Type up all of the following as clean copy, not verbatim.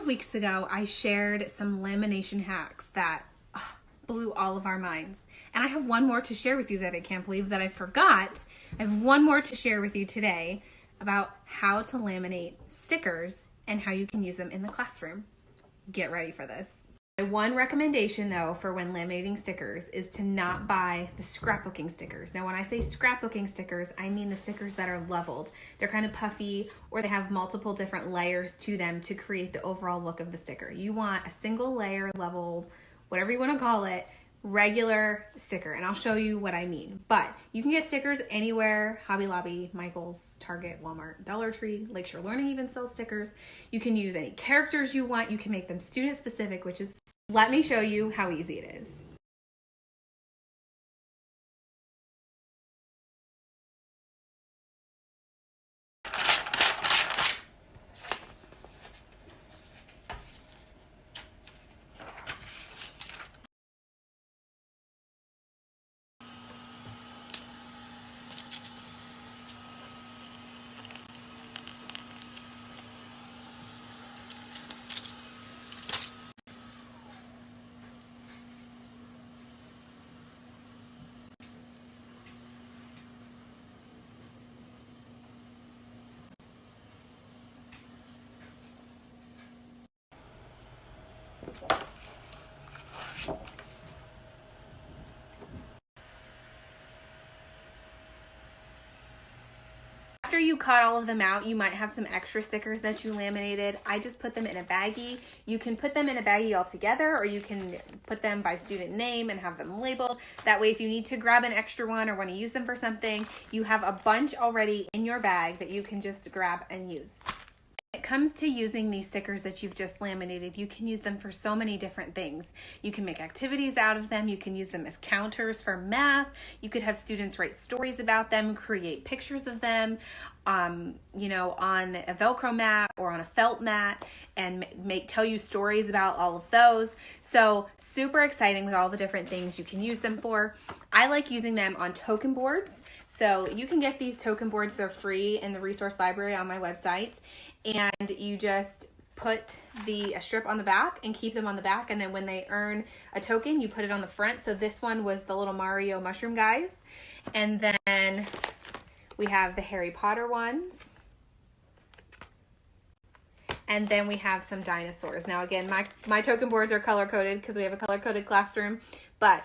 weeks ago, I shared some lamination hacks that blew all of our minds. And I have one more to share with you that I can't believe that I forgot. I have one more to share with you today about how to laminate stickers and how you can use them in the classroom. Get ready for this. My one recommendation though for when laminating stickers is to not buy the scrapbooking stickers. Now when I say scrapbooking stickers, I mean the stickers that are leveled. They're kind of puffy or they have multiple different layers to them to create the overall look of the sticker. You want a single layer leveled, whatever you want to call it, regular sticker, and I'll show you what I mean. But you can get stickers anywhere: Hobby Lobby, Michael's, Target, Walmart, Dollar Tree, Lakeshore Learning even sells stickers. You can use any characters you want. You can make them student specific, which is, let me show you how easy it is. After you cut all of them out, you might have some extra stickers that you laminated. I just put them in a baggie. You can put them in a baggie all together, or you can put them by student name and have them labeled. That way, if you need to grab an extra one or want to use them for something, you have a bunch already in your bag that you can just grab and use. When it comes to using these stickers that you've just laminated, you can use them for so many different things. You can make activities out of them. You can use them as counters for math. You could have students write stories about them, create pictures of them, you know, on a Velcro mat or on a felt mat, and tell you stories about all of those. So super exciting with all the different things you can use them for. I like using them on token boards. So you can get these token boards. They're free in the resource library on my website. And you just put a strip on the back and keep them on the back. And then when they earn a token, you put it on the front. So this one was the little Mario mushroom guys. And then we have the Harry Potter ones. And then we have some dinosaurs. Now again, my token boards are color coded because we have a color coded classroom, but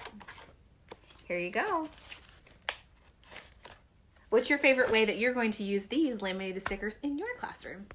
here you go. What's your favorite way that you're going to use these laminated stickers in your classroom?